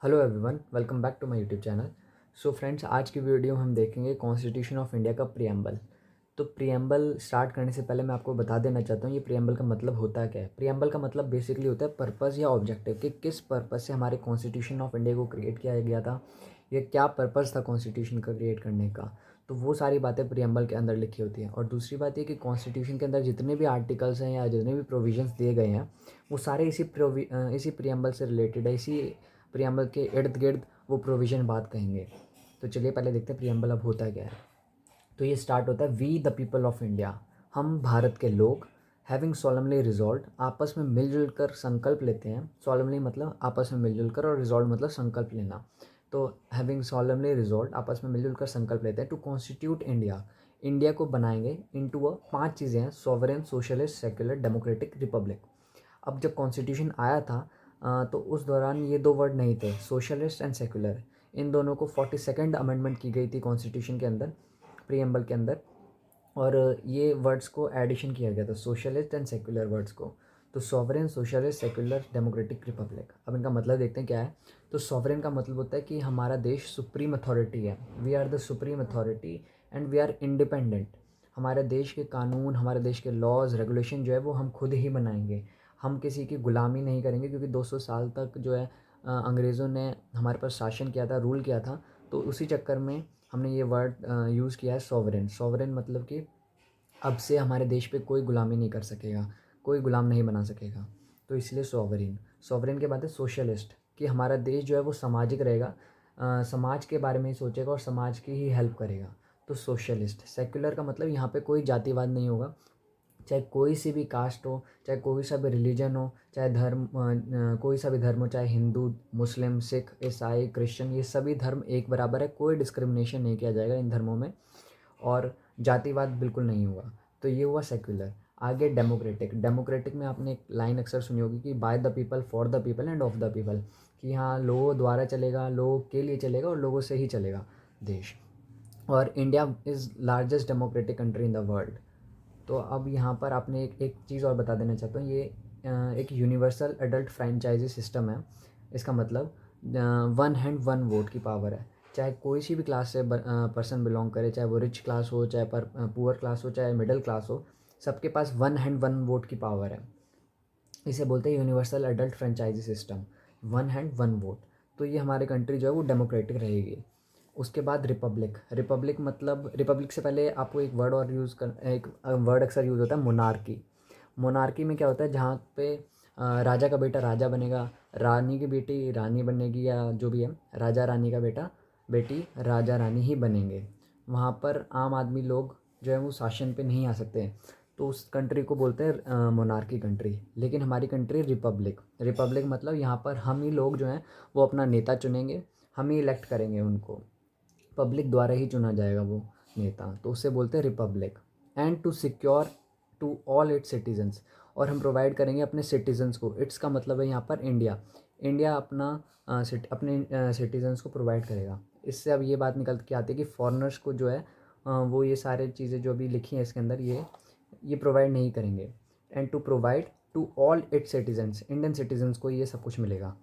Hello everyone, welcome back to my YouTube channel. So friends, आज की video में हम देखेंगे कॉन्स्टिट्यूशन ऑफ इंडिया का प्रियम्बल। तो प्रियम्बल स्टार्ट करने से पहले मैं आपको बता देना चाहता हूँ ये प्रियम्बल का मतलब होता क्या है। प्रियम्बल का मतलब बेसिकली होता है पर्पस या ऑब्जेक्टिव, कि किस पर्पस से हमारे कॉन्स्टिट्यूशन ऑफ इंडिया को क्रिएट किया गया था, ये क्या पर्पस था कॉन्स्टिट्यूशन का क्रिएट करने का। तो वो सारी बातें प्रियम्बल के अंदर लिखी होती हैं। और दूसरी बात ये कि कॉन्स्टिट्यूशन के अंदर जितने भी आर्टिकल्स हैं या जितने भी प्रोविजंस दिए गए हैं वो सारे इसी प्रियम्बल से रिलेटेड है। इसी प्रियम्बल के इर्द गिर्द वो प्रोविज़न बात कहेंगे। तो चलिए पहले देखते हैं प्रियम्बल अब होता क्या है। तो ये स्टार्ट होता है, we the people of India, हम भारत के लोग, हैविंग सॉलमली रिजॉल्व, आपस में मिलजुल कर संकल्प लेते हैं। सॉलमली मतलब आपस में मिलजुल कर, और रिजॉल्व मतलब संकल्प लेना। तो हैविंग सॉलमली रिजॉल्व, आपस में मिलजुल कर संकल्प लेते हैं टू कॉन्स्टिट्यूट इंडिया, इंडिया को बनाएंगे इनटू अ, 5 चीज़ें हैं, sovereign, socialist, secular, democratic, Republic. अब जब कॉन्स्टिट्यूशन आया था तो उस दौरान ये दो वर्ड नहीं थे, सोशलिस्ट एंड सेक्युलर। इन दोनों को 42nd अमेंडमेंट की गई थी कॉन्स्टिट्यूशन के अंदर, प्रीएम्बल के अंदर। और ये वर्ड्स को एडिशन किया गया था, सोशलिस्ट एंड सेक्युलर वर्ड्स को। तो sovereign, socialist, secular, democratic, Republic. अब इनका मतलब देखते हैं क्या है। तो सॉवरेन का मतलब होता है कि हमारा देश सुप्रीम अथॉरिटी है, we are the supreme authority and we are independent. हमारे देश के कानून, हमारे देश के लॉज रेगुलेशन जो है वो हम खुद ही बनाएंगे। हम किसी की गुलामी नहीं करेंगे, क्योंकि 200 साल तक जो है अंग्रेज़ों ने हमारे पर शासन किया था, रूल किया था। तो उसी चक्कर में हमने ये वर्ड यूज़ किया है सॉवरेन। सॉवरेन मतलब कि अब से हमारे देश पे कोई गुलामी नहीं कर सकेगा, कोई गुलाम नहीं बना सकेगा। तो इसलिए सॉवरेन। सॉवरेन के बाद है सोशलिस्ट, कि हमारा देश जो है वो सामाजिक रहेगा, समाज के बारे में ही सोचेगा और समाज की ही हेल्प करेगा। तो सोशलिस्ट। सेक्युलर का मतलब यहाँ पे कोई जातिवाद नहीं होगा, चाहे कोई सी भी कास्ट हो, चाहे कोई सा भी रिलीजन हो, चाहे धर्म, कोई सा भी धर्म हो, चाहे हिंदू, मुस्लिम, सिख, ईसाई, क्रिश्चियन, ये सभी धर्म एक बराबर है, कोई डिस्क्रिमिनेशन नहीं किया जाएगा इन धर्मों में। और जातिवाद बिल्कुल नहीं होगा। तो ये हुआ सेक्युलर। आगे डेमोक्रेटिक। डेमोक्रेटिक में आपने एक लाइन अक्सर सुनी होगी कि by the people, for the people end of the people, कि हाँ लोगों द्वारा चलेगा, लोगों के लिए चलेगा और लोगों से ही चलेगा देश। और India is largest democratic country in the world. तो अब यहाँ पर आपने एक चीज़ और बता देना चाहता हूँ। ये एक यूनिवर्सल एडल्ट फ्रेंचाइजी सिस्टम है। इसका मतलब वन हैंड वन वोट की पावर है। चाहे कोई सी भी क्लास से पर्सन बिलोंग करे, चाहे वो रिच क्लास हो, चाहे पुअर क्लास हो, चाहे मिडिल क्लास हो, सबके पास वन हैंड वन वोट की पावर है। इसे बोलते हैं universal adult franchise system, one hand one vote. तो ये हमारे कंट्री जो है वो डेमोक्रेटिक रहेगी। उसके बाद रिपब्लिक। रिपब्लिक मतलब, रिपब्लिक से पहले आपको एक वर्ड और यूज़ कर, एक वर्ड अक्सर यूज़ होता है, मोनार्की। मोनार्की में क्या होता है, जहाँ पे राजा का बेटा राजा बनेगा, रानी की बेटी रानी बनेगी, या जो भी है, राजा रानी का बेटा बेटी राजा रानी ही बनेंगे। वहाँ पर आम आदमी लोग जो है वो शासन पे नहीं आ सकते। तो उस कंट्री को बोलते हैं मोनार्की कंट्री। लेकिन हमारी कंट्री रिपब्लिक। रिपब्लिक मतलब यहाँ पर हम ही लोग जो हैं वो अपना नेता चुनेंगे, हम ही इलेक्ट करेंगे उनको, पब्लिक द्वारा ही चुना जाएगा वो नेता। तो उसे बोलते हैं republic. And to secure to all its citizens, और हम प्रोवाइड करेंगे अपने सिटीजन्स को। इट्स का मतलब है यहाँ पर इंडिया। इंडिया अपना अपने सिटीजन्स को प्रोवाइड करेगा। इससे अब ये बात निकल के आती है कि फॉरेनर्स को जो है वो ये सारे चीज़ें जो अभी लिखी हैं इसके अंदर, ये प्रोवाइड नहीं करेंगे। And to provide to all its citizens, Indian citizens को ये सब कुछ मिलेगा।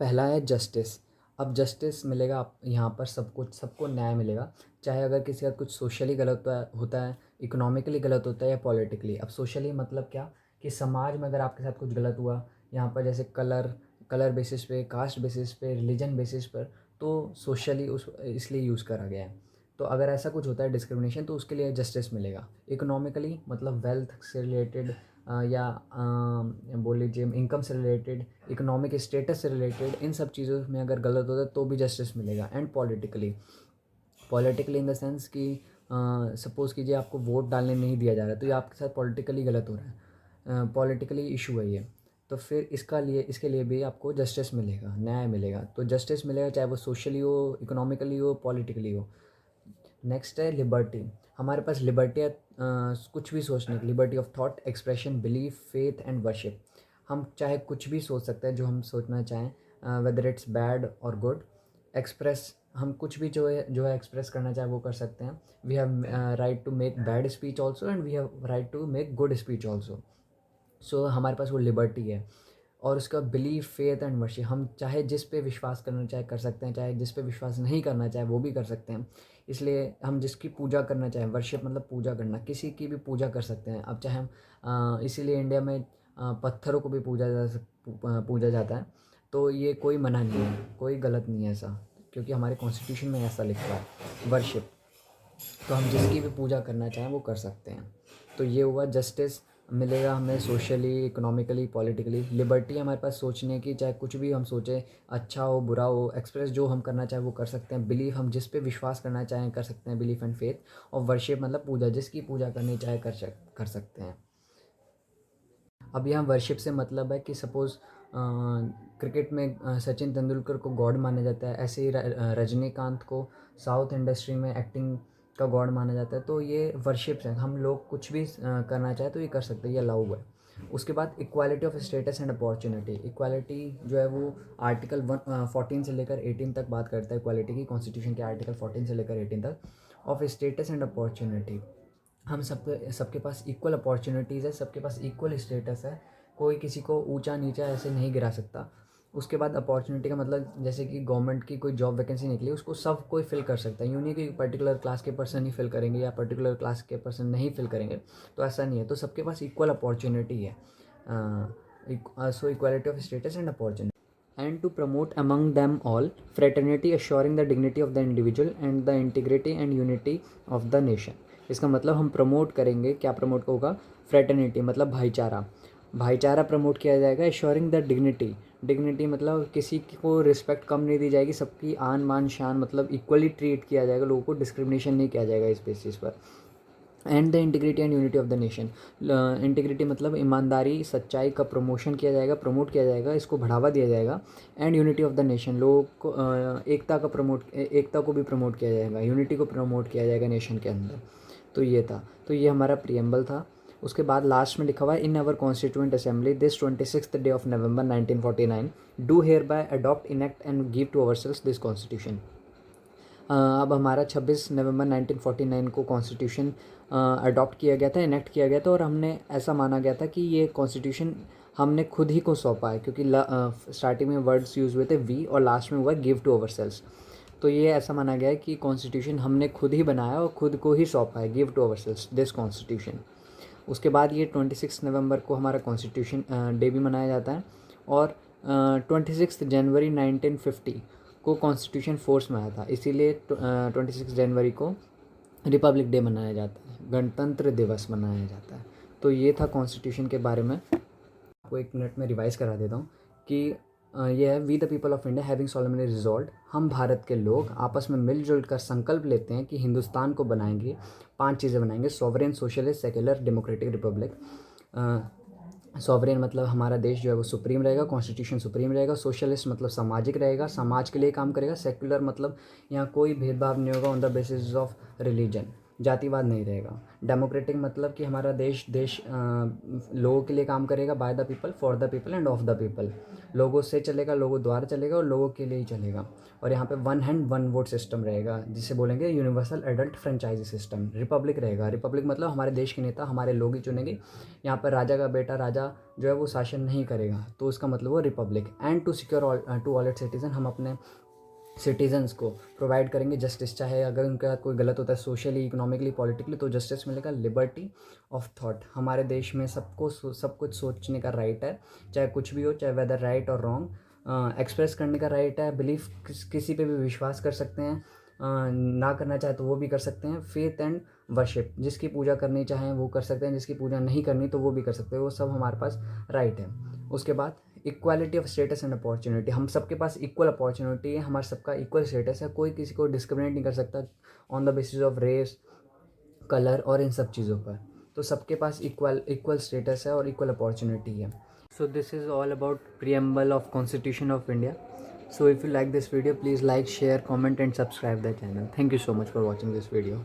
पहला है जस्टिस। अब जस्टिस मिलेगा आप यहाँ पर, सबको न्याय मिलेगा। चाहे अगर किसी का कुछ सोशली गलत होता है, इकोनॉमिकली गलत होता है, या पॉलिटिकली। अब सोशली मतलब क्या, कि समाज में अगर आपके साथ कुछ गलत हुआ, यहाँ पर जैसे कलर कलर बेसिस पे, कास्ट बेसिस पे, रिलीजन बेसिस पर, तो सोशली उस इसलिए यूज़ करा गया है। तो अगर ऐसा कुछ होता है डिस्क्रिमिनेशन, तो उसके लिए जस्टिस मिलेगा। इकोनॉमिकली मतलब वेल्थ से रिलेटेड, या बोल लीजिए इनकम से रिलेटेड, इकोनॉमिक स्टेटस से रिलेटेड, इन सब चीज़ों में अगर गलत होता है तो भी जस्टिस मिलेगा। And politically, politically in the sense कि सपोज़ कीजिए आपको वोट डालने नहीं दिया जा रहा है, तो ये आपके साथ पॉलिटिकली गलत हो रहा है, पॉलिटिकली इशू है ये। तो फिर इसके लिए भी आपको जस्टिस मिलेगा, न्याय मिलेगा। तो जस्टिस मिलेगा, चाहे वो सोशली हो, इकोनॉमिकली हो, पॉलिटिकली हो। नेक्स्ट है लिबर्टी। हमारे पास लिबर्टी है कुछ भी सोचने की, liberty of thought, expression, belief, faith and worship. हम चाहे कुछ भी सोच सकते हैं जो हम सोचना चाहें, वेदर इट्स बैड और गुड। एक्सप्रेस, हम कुछ भी जो है एक्सप्रेस करना चाहे वो कर सकते हैं। We have right to make bad speech also and we have right to make good speech also. So हमारे पास वो लिबर्टी है। और उसका बिलीफ, फेथ एंड वर्शिप, हम चाहे जिस पे विश्वास करना चाहे कर सकते हैं, चाहे जिस पे विश्वास नहीं करना चाहे वो भी कर सकते हैं। इसलिए हम जिसकी पूजा करना चाहें, वर्शिप मतलब पूजा करना, किसी की भी पूजा कर सकते हैं। अब चाहे हम इसीलिए इंडिया में पत्थरों को भी पूजा जाता है। तो ये कोई मना नहीं है, कोई गलत नहीं है ऐसा, क्योंकि हमारे कॉन्स्टिट्यूशन में ऐसा लिखा है वर्शिप। तो हम जिसकी भी पूजा करना चाहें वो कर सकते हैं। तो ये हुआ, जस्टिस मिलेगा हमें सोशली, इकोनॉमिकली, पॉलिटिकली। लिबर्टी हमारे पास सोचने की, चाहे कुछ भी हम सोचें, अच्छा हो बुरा हो, एक्सप्रेस जो हम करना चाहें वो कर सकते हैं। बिलीफ, हम जिस पे विश्वास करना चाहें कर सकते हैं, बिलीफ एंड फेथ। और वर्शिप मतलब पूजा, जिसकी पूजा करनी चाहे कर सकते हैं। अब यहाँ वर्शिप से मतलब है कि सपोज़ क्रिकेट में सचिन तेंदुलकर को गॉड माना जाता है, ऐसे ही रजनीकांत को साउथ इंडस्ट्री में एक्टिंग का गॉड माना जाता है। तो ये वर्शिप्स हैं, हम लोग कुछ भी करना चाहे तो ये कर सकते हैं, ये अलाउ है। उसके बाद equality of status and opportunity. Equality जो है वो आर्टिकल 14 से लेकर 18 तक बात करता है इक्वालिटी की, कॉन्स्टिट्यूशन के आर्टिकल 14 से लेकर 18 तक। ऑफ स्टेटस एंड अपॉर्चुनिटी, हम सबके पास इक्वल अपॉर्चुनिटीज़ है, सबके पास इक्वल स्टेटस है, कोई किसी को ऊंचा नीचा ऐसे नहीं गिरा सकता। उसके बाद अपॉर्चुनिटी का मतलब, जैसे कि गवर्नमेंट की कोई जॉब वैकेंसी निकली, उसको सब कोई फिल कर सकता है। यूँ नहीं कि पर्टिकुलर क्लास के पर्सन ही फिल करेंगे या पर्टिकुलर क्लास के पर्सन नहीं फिल करेंगे, तो ऐसा नहीं है। तो सबके पास इक्वल अपॉर्चुनिटी है। सो equality of status and opportunity. And to promote among them all fraternity, assuring the dignity of the individual and the integrity and unity of the nation। इसका मतलब हम प्रमोट करेंगे, क्या प्रमोट होगा? फ्रेटर्निटी मतलब भाईचारा, भाईचारा प्रमोट किया जाएगा। एश्योरिंग द डिग्निटी, डिग्निटी मतलब किसी को रिस्पेक्ट कम नहीं दी जाएगी, सबकी आन मान शान मतलब इक्वली ट्रीट किया जाएगा, लोगों को डिस्क्रिमिनेशन नहीं किया जाएगा इस बेसिस पर। And the integrity and unity of the nation, integrity मतलब ईमानदारी, सच्चाई का प्रमोशन किया जाएगा, प्रमोट किया जाएगा, इसको बढ़ावा दिया जाएगा। And unity of the nation, लोगों को एकता को भी प्रमोट किया जाएगा, यूनिटी को प्रमोट किया जाएगा नेशन के अंदर। तो ये था, तो ये हमारा प्रियम्बल था। उसके बाद लास्ट में लिखा हुआ है, in our constituent assembly this 26th day of November 1949 do hereby adopt, enact and give to ourselves this constitution. अब हमारा 26 नवंबर 1949 को कॉन्स्टिट्यूशन अडॉप्ट किया गया था, इनेक्ट किया गया था, और हमने ऐसा माना गया था कि ये कॉन्स्टिट्यूशन हमने खुद ही को सौंपा है, क्योंकि स्टार्टिंग में वर्ड्स यूज़ हुए थे वी और लास्ट में हुआ गिव टू अवर सेल्स। तो ये ऐसा माना गया है कि कॉन्स्टिट्यूशन हमने खुद ही बनाया और खुद को ही सौंपा है, give to ourselves this constitution. उसके बाद ये 26 नवंबर को हमारा कॉन्स्टिट्यूशन डे भी मनाया जाता है। और 26 जनवरी 1950 को कॉन्स्टिट्यूशन फोर्स में आया था, इसीलिए 26 जनवरी को रिपब्लिक डे मनाया जाता है, गणतंत्र दिवस मनाया जाता है। तो ये था कॉन्स्टिट्यूशन के बारे में। आपको 1 मिनट में रिवाइज़ करा देता हूँ कि ये है, we the people of India having solemnly resolved, हम भारत के लोग आपस में मिलजुल कर संकल्प लेते हैं कि हिंदुस्तान को बनाएंगे, 5 चीज़ें बनाएंगे: sovereign, socialist, secular, democratic, Republic. Sovereign मतलब हमारा देश जो है वो सुप्रीम रहेगा, कॉन्स्टिट्यूशन सुप्रीम रहेगा। सोशलिस्ट मतलब सामाजिक रहेगा, समाज के लिए काम करेगा। सेक्युलर मतलब यहाँ कोई भेदभाव नहीं होगा on the basis of religion, जातिवाद नहीं रहेगा। डेमोक्रेटिक मतलब कि हमारा देश लोगों के लिए काम करेगा, by the people, for the people end of the people, लोगों से चलेगा, लोगों द्वारा चलेगा और लोगों के लिए ही चलेगा। और यहाँ पे 1 हैंड 1 वोट सिस्टम रहेगा, जिसे बोलेंगे universal adult franchise system. Republic रहेगा, रिपब्लिक मतलब हमारे देश के नेता हमारे लोग ही चुनेंगे, यहाँ पर राजा का बेटा राजा जो है वो शासन नहीं करेगा, तो उसका मतलब वो republic. And to secure to all its citizen, हम अपने सिटीजन्स को प्रोवाइड करेंगे जस्टिस, चाहे अगर उनके साथ कोई गलत होता है सोशली, इकोनॉमिकली, पॉलिटिकली, तो जस्टिस मिलेगा। लिबर्टी ऑफ थॉट, हमारे देश में सबको सब कुछ सोचने का राइट है, चाहे कुछ भी हो, चाहे वेदर राइट और रॉन्ग। एक्सप्रेस करने का राइट है, बिलीफ किसी पे भी विश्वास कर सकते हैं, ना करना चाहे तो वो भी कर सकते हैं। फेथ एंड वर्शिप, जिसकी पूजा करनी चाहें वो कर सकते हैं, जिसकी पूजा नहीं करनी तो वो भी कर सकते हैं, वो सब हमारे पास राइट है। उसके बाद equality of status and opportunity, हम सबके पास इक्वल अपॉर्चुनिटी है, हमारा सबका इक्वल स्टेटस है, कोई किसी को डिस्क्रिमिनेट नहीं कर सकता on the basis of race, colour और इन सब चीज़ों पर। तो सबके पास इक्वल स्टेटस है और इक्वल अपॉर्चुनिटी है। So this is all about preamble of constitution of India. So if you like this video, please like, share, comment and subscribe the channel. Thank you so much for watching this video.